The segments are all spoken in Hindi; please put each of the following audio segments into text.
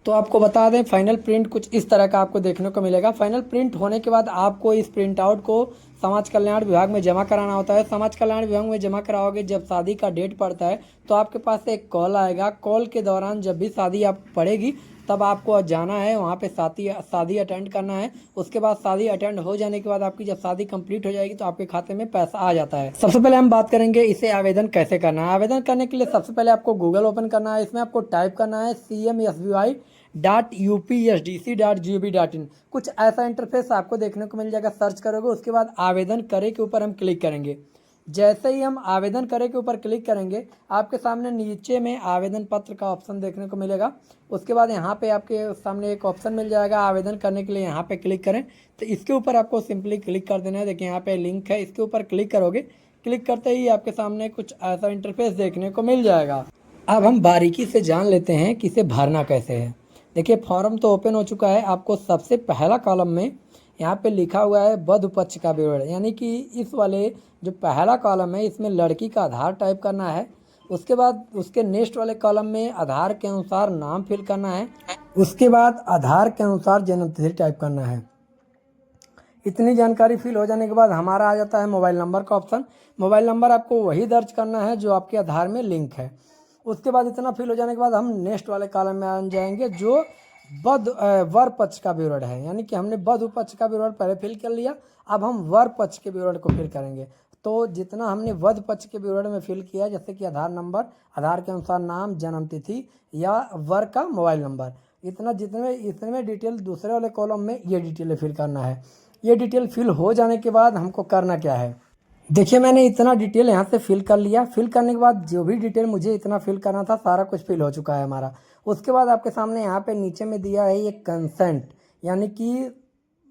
तो आपको बता दें फाइनल प्रिंट कुछ इस तरह का आपको देखने को मिलेगा। फाइनल प्रिंट होने के बाद आपको इस प्रिंट आउट को समाज कल्याण विभाग में जमा कराना होता है। समाज कल्याण विभाग में जमा कराओगे, जब शादी का डेट पड़ता है तो आपके पास एक कॉल आएगा। कॉल के दौरान जब भी शादी आप पड़ेगी तब आपको जाना है वहाँ पे शादी अटेंड करना है। उसके बाद शादी अटेंड हो जाने के बाद आपकी जब शादी कंप्लीट हो जाएगी तो आपके खाते में पैसा आ जाता है। सबसे पहले हम बात करेंगे इसे आवेदन कैसे करना है। आवेदन करने के लिए सबसे पहले आपको गूगल ओपन करना है। इसमें आपको टाइप करना है cmsbi.upsdc.gov.in। कुछ ऐसा इंटरफेस आपको देखने को मिल जाएगा। सर्च करोगे, उसके बाद आवेदन करे के ऊपर हम क्लिक करेंगे। जैसे ही हम आवेदन करे के ऊपर क्लिक करेंगे आपके सामने नीचे में आवेदन पत्र का ऑप्शन देखने को मिलेगा। उसके बाद यहाँ पे आपके सामने एक ऑप्शन मिल जाएगा आवेदन करने के लिए, यहाँ पे क्लिक करें तो इसके ऊपर आपको सिंपली क्लिक कर देना है। देखिए यहाँ पे लिंक है, इसके ऊपर क्लिक करोगे। क्लिक करते ही आपके सामने कुछ ऐसा इंटरफेस देखने को मिल जाएगा। अब हम बारीकी से जान लेते हैं कि इसे भरना कैसे है। देखिए फॉर्म तो ओपन हो चुका है। आपको सबसे पहला कॉलम में यहाँ पे लिखा हुआ है वधु पक्ष का विवरण, यानी कि इस वाले जो पहला कॉलम है इसमें लड़की का आधार टाइप करना है। उसके बाद उसके नेक्स्ट वाले कॉलम में आधार के अनुसार नाम फिल करना है। उसके बाद आधार के अनुसार जन्मतिथि टाइप करना है। इतनी जानकारी फिल हो जाने के बाद हमारा आ जाता है मोबाइल नंबर का ऑप्शन। मोबाइल नंबर आपको वही दर्ज करना है जो आपके आधार में लिंक है। उसके बाद इतना फिल हो जाने के बाद हम नेक्स्ट वाले कॉलम में आ जाएंगे जो वर पक्ष का विवरण है, यानी कि हमने वधु पक्ष का विवरण पहले फिल कर लिया। अब हम वर पक्ष के विवरण को फिल करेंगे। तो जितना हमने वधु पक्ष के विवरण में फिल किया, जैसे कि आधार नंबर, आधार के अनुसार नाम, जन्म तिथि या वर का मोबाइल नंबर, इतना इतने डिटेल दूसरे वाले कॉलम में ये डिटेल फिल करना है। ये डिटेल फिल हो जाने के बाद हमको करना क्या है, देखिए मैंने इतना डिटेल यहाँ से फिल कर लिया। फिल करने के बाद जो भी डिटेल मुझे इतना फिल करना था सारा कुछ फिल हो चुका है हमारा। उसके बाद आपके सामने यहाँ पे नीचे में दिया है ये कंसेंट, यानी कि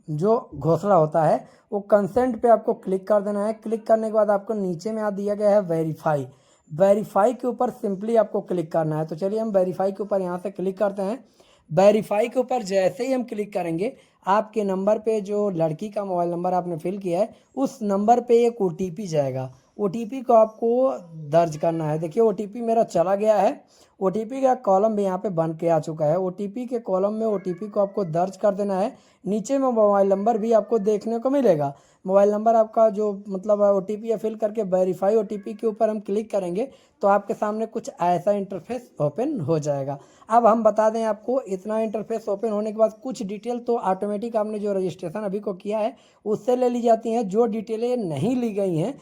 जो घोषणा होता है वो कंसेंट पे आपको क्लिक कर देना है। क्लिक करने के बाद आपको नीचे में आ दिया गया है वेरीफाई। वेरीफाई के ऊपर सिंपली आपको क्लिक करना है। तो चलिए हम वेरीफाई के ऊपर यहाँ से क्लिक करते हैं। वेरीफाई के ऊपर जैसे ही हम क्लिक करेंगे आपके नंबर पे जो लड़की का मोबाइल नंबर आपने फिल किया है उस नंबर पे एक ओटीपी जाएगा। ओटीपी को आपको दर्ज करना है। देखिए ओटीपी मेरा चला गया है। ओटीपी का कॉलम भी यहाँ पे बन के आ चुका है। ओटीपी के कॉलम में ओटीपी को आपको दर्ज कर देना है। नीचे में मोबाइल नंबर भी आपको देखने को मिलेगा। मोबाइल नंबर आपका जो मतलब ओटीपी या फिल करके वेरीफाई ओटीपी के ऊपर हम क्लिक करेंगे तो आपके सामने कुछ ऐसा इंटरफेस ओपन हो जाएगा। अब हम बता दें आपको, इतना इंटरफेस ओपन होने के बाद कुछ डिटेल तो ऑटोमेटिक आपने जो रजिस्ट्रेशन अभी को किया है उससे ले ली जाती हैं। जो डिटेलें नहीं ली गई हैं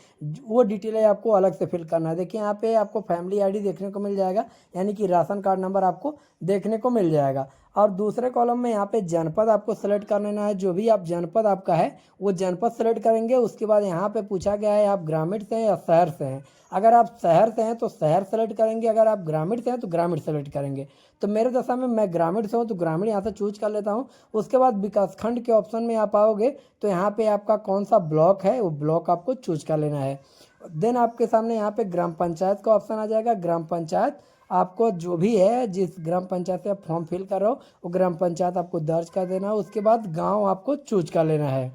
वो डिटेलें आपको अलग से फिल करना है। देखिए यहाँ पे आपको फैमिली आईडी देखने को मिल जाएगा, यानी कि राशन कार्ड नंबर आपको देखने को मिल जाएगा। और दूसरे कॉलम में यहाँ पे जनपद आपको सेलेक्ट कर लेना है। जो भी आप जनपद आपका है वो जनपद सेलेक्ट करेंगे। उसके बाद यहाँ पे पूछा गया है आप ग्रामीण से हैं या शहर से हैं। अगर आप शहर से हैं तो शहर सेलेक्ट करेंगे, अगर आप ग्रामीण से हैं तो ग्रामीण सेलेक्ट करेंगे। तो मेरे दशा में मैं ग्रामीण से हूँ तो ग्रामीण यहाँ से चूज कर लेता हूँ। उसके बाद विकासखंड के ऑप्शन में आप आओगे तो यहाँ पे आपका कौन सा ब्लॉक है वो ब्लॉक आपको चूज कर लेना है। देन आपके सामने यहाँ पे ग्राम पंचायत का ऑप्शन आ जाएगा। ग्राम पंचायत आपको जो भी है, जिस ग्राम पंचायत से आप फॉर्म फिल कर रहे हो वो ग्राम पंचायत आपको दर्ज कर देना है। उसके बाद गांव आपको चूज कर लेना है।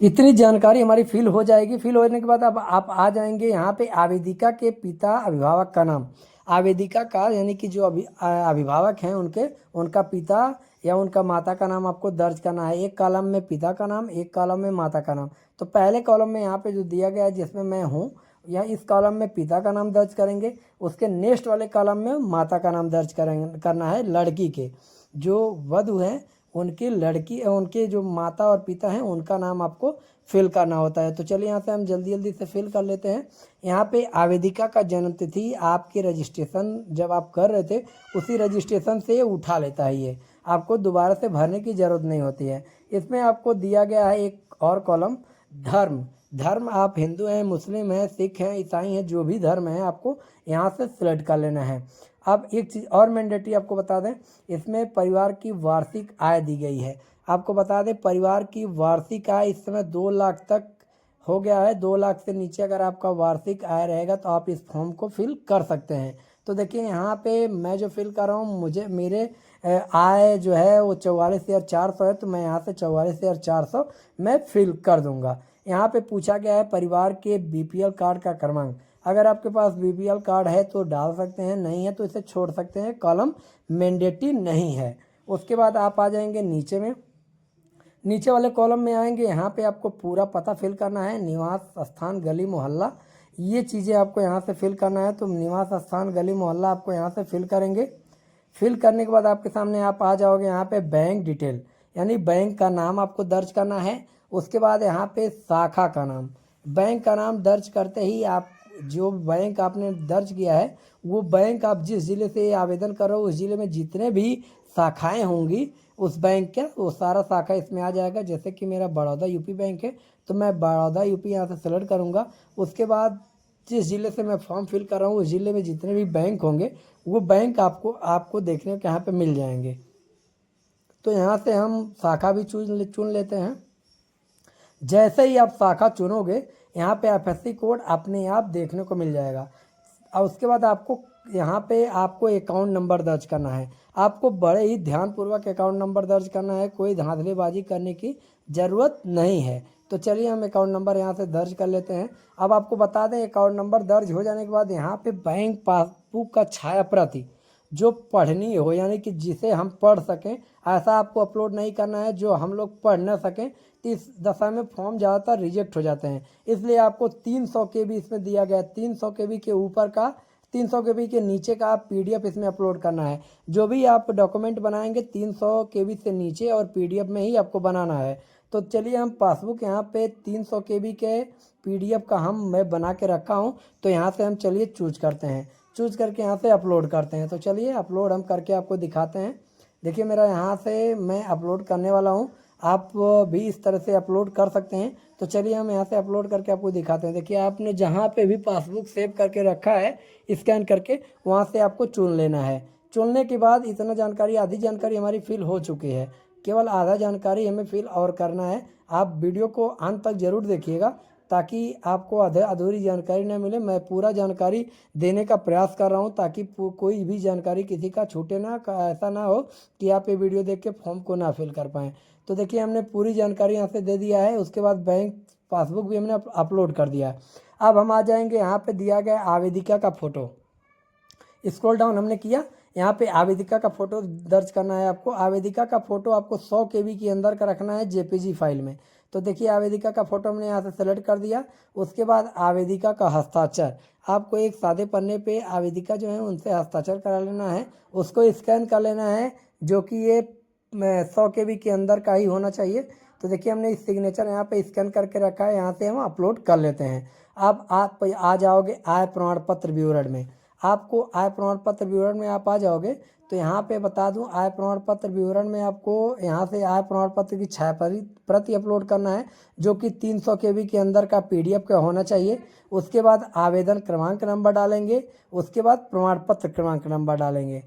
इतनी जानकारी हमारी फिल हो जाएगी। फिल होने के बाद अब आप आ जाएंगे यहाँ पे आवेदिका के पिता अभिभावक का नाम। आवेदिका का यानी कि जो अभिभावक हैं उनका पिता या उनका माता का नाम आपको दर्ज करना है। एक कॉलम में पिता का नाम, एक कॉलम में माता का नाम। तो पहले कॉलम में यहाँ पे जो दिया गया है जिसमें मैं हूँ, या इस कॉलम में पिता का नाम दर्ज करेंगे। उसके नेक्स्ट वाले कॉलम में माता का नाम दर्ज करना है। लड़की के जो वधु हैं उनकी लड़की, उनके जो माता और पिता हैं उनका नाम आपको फिल करना होता है। तो चलिए यहाँ से हम जल्दी जल्दी से फिल कर लेते हैं। यहाँ पे आवेदिका का जन्म तिथि आपके रजिस्ट्रेशन जब आप कर रहे थे उसी रजिस्ट्रेशन से उठा लेता है। ये आपको दोबारा से भरने की ज़रूरत नहीं होती है। इसमें आपको दिया गया है एक और कॉलम धर्म। धर्म आप हिंदू हैं, मुस्लिम हैं, सिख हैं, ईसाई हैं, जो भी धर्म है आपको यहाँ से सिलेक्ट कर लेना है। अब एक चीज़ और मैंडेटरी आपको बता दें, इसमें परिवार की वार्षिक आय दी गई है। आपको बता दें परिवार की वार्षिक आय इस समय 2 लाख तक हो गया है। 2 लाख से नीचे अगर आपका वार्षिक आय रहेगा तो आप इस फॉर्म को फिल कर सकते हैं। तो देखिए यहाँ पे मैं जो फिल कर रहा हूँ, मेरे आय जो है वो 44,400 है, तो मैं यहाँ से 44,400 मैं फिल कर दूंगा। यहाँ पे पूछा गया है परिवार के बीपीएल कार्ड का क्रमांक। अगर आपके पास बीपीएल कार्ड है तो डाल सकते हैं, नहीं है तो इसे छोड़ सकते हैं, कॉलम मैंडेटरी नहीं है। उसके बाद आप आ जाएंगे नीचे में, नीचे वाले कॉलम में आएंगे, यहाँ पे आपको पूरा पता फिल करना है, निवास स्थान गली मोहल्ला, ये चीज़ें आपको यहाँ से फिल करना है। तो निवास स्थान गली मोहल्ला आपको यहाँ से फिल करेंगे। फिल करने के बाद आपके सामने आप आ जाओगे यहाँ पे बैंक डिटेल, यानी बैंक का नाम आपको दर्ज करना है। उसके बाद यहाँ पे शाखा का नाम, बैंक का नाम दर्ज करते ही आप जो बैंक आपने दर्ज किया है वो बैंक आप जिस ज़िले से आवेदन करो उस ज़िले में जितने भी शाखाएं होंगी उस बैंक का वो सारा शाखा इसमें आ जाएगा। जैसे कि मेरा बड़ौदा यूपी बैंक है तो मैं बड़ौदा यूपी यहाँ से सेलेक्ट करूँगा। उसके बाद जिस ज़िले से मैं फॉर्म फिल कर रहा हूँ उस ज़िले में जितने भी बैंक होंगे वो बैंक आपको देखने को यहाँ पे मिल जाएंगे। तो यहाँ से हम शाखा भी चुन लेते हैं। जैसे ही आप शाखा चुनोगे यहाँ पे एफएससी कोड अपने आप देखने को मिल जाएगा। और उसके बाद आपको यहाँ पे आपको अकाउंट नंबर दर्ज करना है। आपको बड़े ही ध्यानपूर्वक अकाउंट नंबर दर्ज करना है, कोई धांधलीबाजी करने की ज़रूरत नहीं है। तो चलिए हम अकाउंट नंबर यहाँ से दर्ज कर लेते हैं। अब आपको बता दें अकाउंट नंबर दर्ज हो जाने के बाद यहाँ पे बैंक पासबुक का छाया प्रति जो पढ़नी हो, यानी कि जिसे हम पढ़ सकें, ऐसा आपको अपलोड नहीं करना है जो हम लोग पढ़ ना सकें। तो इस दशा में फॉर्म ज़्यादातर रिजेक्ट हो जाते हैं, इसलिए आपको 300 KB इसमें दिया गया है। 300 KB के ऊपर का, 300 KB के नीचे का आप PDF इसमें अपलोड करना है। जो भी आप डॉक्यूमेंट बनाएंगे 300 KB से नीचे और PDF में ही आपको बनाना है। तो चलिए हम पासबुक यहाँ पे 300 KB के PDF का मैं बना के रखा हूँ। तो यहाँ से हम चलिए चूज करते हैं, चूज करके यहाँ से अपलोड करते हैं। तो चलिए अपलोड हम करके आपको दिखाते हैं। देखिए मेरा यहाँ से मैं अपलोड करने वाला हूँ, आप भी इस तरह से अपलोड कर सकते हैं। तो चलिए हम यहाँ से अपलोड करके आपको दिखाते हैं। देखिए आपने जहाँ पे भी पासबुक सेव करके रखा है स्कैन करके वहाँ से आपको चुन लेना है। चुनने के बाद इतना जानकारी, आधी जानकारी हमारी फिल हो चुकी है, केवल आधा जानकारी हमें फिल और करना है। आप वीडियो को अंत तक जरूर देखिएगा ताकि आपको अधूरी जानकारी न मिले। मैं पूरा जानकारी देने का प्रयास कर रहा हूं ताकि कोई भी जानकारी किसी का छूटे ना, ऐसा ना हो कि आप ये वीडियो देख के फॉर्म को ना फिल कर पाएँ। तो देखिए हमने पूरी जानकारी यहाँ से दे दिया है। उसके बाद बैंक पासबुक भी हमने अपलोड कर दिया है। अब हम आ जाएंगे यहाँ पे दिया गया आवेदिका का फ़ोटो, स्क्रॉल डाउन हमने किया, यहाँ पे आवेदिका का फ़ोटो दर्ज करना है आपको। आवेदिका का फ़ोटो आपको 100 KB के अंदर का रखना है JPG फाइल में। तो देखिए आवेदिका का फ़ोटो हमने यहाँ से सेलेक्ट कर दिया। उसके बाद आवेदिका का हस्ताक्षर, आपको एक सादे पन्ने पे आवेदिका जो है उनसे हस्ताक्षर करा लेना है, उसको स्कैन कर लेना है, जो कि ये 100 KB के अंदर का ही होना चाहिए। तो देखिए हमने इस सिग्नेचर यहाँ पे स्कैन करके रखा है, यहाँ से हम अपलोड कर लेते हैं। अब आप आ जाओगे आय प्रमाण पत्र विवरण में। आपको आय प्रमाण पत्र विवरण में आप आ जाओगे तो यहाँ पे बता दूं, आय प्रमाण पत्र विवरण में आपको यहाँ से आय प्रमाण पत्र की छाया प्रति अपलोड करना है, जो कि 300 KB के अंदर का PDF का होना चाहिए। उसके बाद आवेदन क्रमांक नंबर डालेंगे, उसके बाद प्रमाण पत्र क्रमांक नंबर डालेंगे।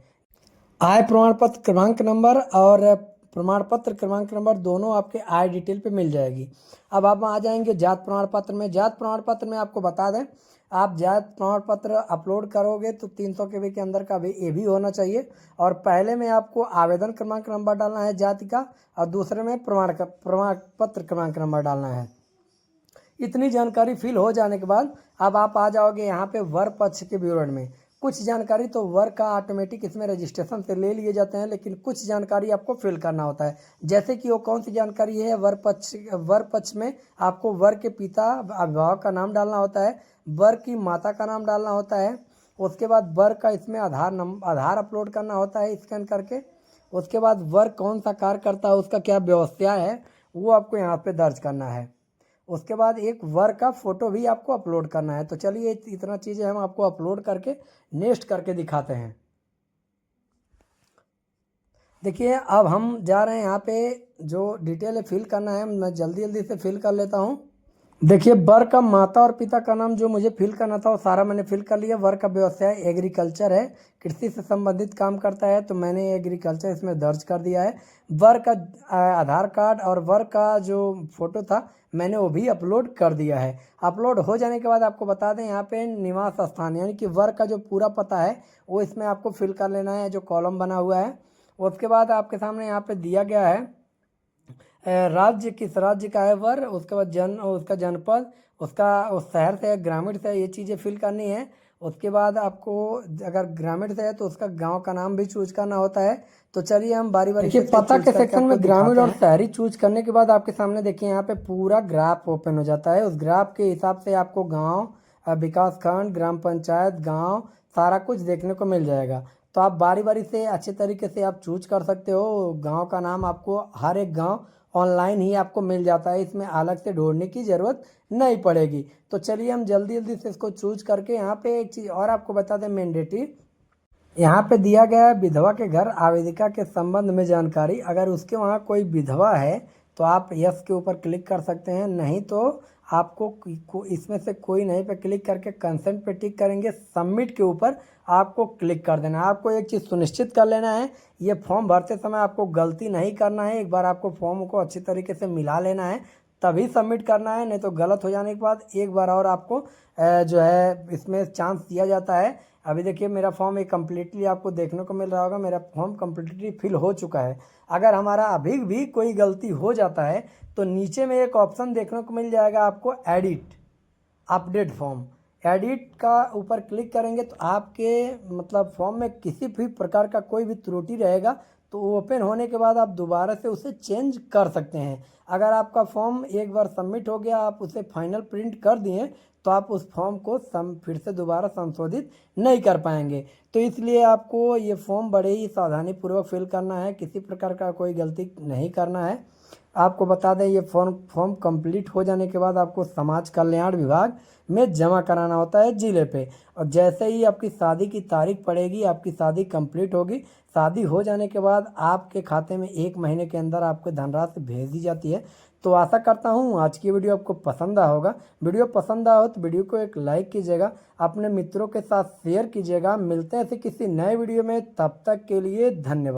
आय प्रमाण पत्र क्रमांक नंबर और प्रमाण पत्र क्रमांक नंबर दोनों आपके आय डिटेल पे मिल जाएगी। अब आप आ जाएंगे जात प्रमाण पत्र में। जात प्रमाण पत्र में आपको बता दें, आप जात प्रमाण पत्र अपलोड करोगे तो 300 KB के अंदर का भी ये भी होना चाहिए। और पहले में आपको आवेदन क्रमांक नंबर डालना है जाति का, और दूसरे में प्रमाण पत्र क्रमांक नंबर डालना है। इतनी जानकारी फिल हो जाने के बाद अब आप आ जाओगे यहाँ पे वर पक्ष के विवरण में। कुछ जानकारी तो वर का ऑटोमेटिक इसमें रजिस्ट्रेशन से ले लिए जाते हैं, लेकिन कुछ जानकारी आपको फिल करना होता है। जैसे कि वो कौन सी जानकारी है, वर पक्ष में आपको वर के पिता अभिभावक का नाम डालना होता है, वर की माता का नाम डालना होता है। उसके बाद वर का इसमें आधार अपलोड करना होता है स्कैन करके। उसके बाद वर कौन सा कार्य करता है, उसका क्या व्यवस्था है, वो आपको यहाँ पे दर्ज करना है। उसके बाद एक वर का फोटो भी आपको अपलोड करना है। तो चलिए इतना चीज़ें हम आपको अपलोड करके नेक्स्ट करके दिखाते हैं। देखिए अब हम जा रहे हैं यहाँ पे जो डिटेल है फिल करना है, मैं जल्दी से फिल कर लेता हूँ। देखिए वर का माता और पिता का नाम जो मुझे फिल करना था वो सारा मैंने फिल कर लिया। वर का व्यवसाय एग्रीकल्चर है, कृषि से संबंधित काम करता है, तो मैंने एग्रीकल्चर इसमें दर्ज कर दिया है। वर का आधार कार्ड और वर का जो फोटो था मैंने वो भी अपलोड कर दिया है। अपलोड हो जाने के बाद आपको बता दें यहाँ पे निवास स्थान यानी कि वर का जो पूरा पता है वो इसमें आपको फिल कर लेना है, जो कॉलम बना हुआ है। उसके बाद आपके सामने यहाँ पे दिया गया है राज्य किस राज्य का है वह, उसके बाद उसका जनपद, उसका उस शहर से है ग्रामीण से है, ये चीज़ें फिल करनी है। उसके बाद आपको अगर ग्रामीण से है तो उसका गांव का नाम भी चूज करना होता है। तो चलिए हम बारी बारी से पता के सेक्शन में ग्रामीण और शहरी चूज करने के बाद आपके सामने देखिए यहाँ पे पूरा ग्राफ ओपन हो जाता है। उस ग्राफ के हिसाब से आपको गाँव, विकास खंड, ग्राम पंचायत, गाँव सारा कुछ देखने को मिल जाएगा। तो आप बारी बारी से अच्छे तरीके से आप चूज कर सकते हो। गांव का नाम आपको हर एक गांव ऑनलाइन ही आपको मिल जाता है, इसमें अलग से ढूंढने की ज़रूरत नहीं पड़ेगी। तो चलिए हम जल्दी जल्दी से इसको चूज करके यहाँ पे एक चीज़ और आपको बता दें मैंडेटरी, यहाँ पे दिया गया है विधवा के घर आवेदिका के संबंध में जानकारी। अगर उसके वहाँ कोई विधवा है तो आप यस के ऊपर क्लिक कर सकते हैं, नहीं तो आपको इसमें से कोई नहीं पे क्लिक करके कंसेंट पे टिक करेंगे, सबमिट के ऊपर आपको क्लिक कर देना है। आपको एक चीज़ सुनिश्चित कर लेना है, ये फॉर्म भरते समय आपको गलती नहीं करना है। एक बार आपको फॉर्म को अच्छी तरीके से मिला लेना है तभी सबमिट करना है, नहीं तो गलत हो जाने के बाद एक बार और आपको जो है इसमें चांस दिया जाता है। अभी देखिए मेरा फॉर्म एक कम्प्लीटली आपको देखने को मिल रहा होगा, मेरा फॉर्म कम्प्लीटली फिल हो चुका है। अगर हमारा अभी भी कोई गलती हो जाता है तो नीचे में एक ऑप्शन देखने को मिल जाएगा आपको एडिट अपडेट फॉर्म। एडिट का ऊपर क्लिक करेंगे तो आपके मतलब फॉर्म में किसी भी प्रकार का कोई भी त्रुटि रहेगा तो ओपन होने के बाद आप दोबारा से उसे चेंज कर सकते हैं। अगर आपका फॉर्म एक बार सबमिट हो गया, आप उसे फाइनल प्रिंट कर दिए तो आप उस फॉर्म को फिर से दोबारा संशोधित नहीं कर पाएंगे। तो इसलिए आपको ये फॉर्म बड़े ही सावधानीपूर्वक फिल करना है, किसी प्रकार का कोई गलती नहीं करना है। आपको बता दें ये फॉर्म कंप्लीट हो जाने के बाद आपको समाज कल्याण विभाग में जमा कराना होता है जिले पे। और जैसे ही आपकी शादी की तारीख पड़ेगी, आपकी शादी कंप्लीट होगी, शादी हो जाने के बाद आपके खाते में 1 महीने के अंदर आपको धनराशि भेज दी जाती है। तो आशा करता हूँ आज की वीडियो आपको पसंद आया होगा। वीडियो पसंद आया हो तो वीडियो को एक लाइक कीजिएगा, अपने मित्रों के साथ शेयर कीजिएगा। मिलते हैं ऐसे किसी नए वीडियो में, तब तक के लिए धन्यवाद।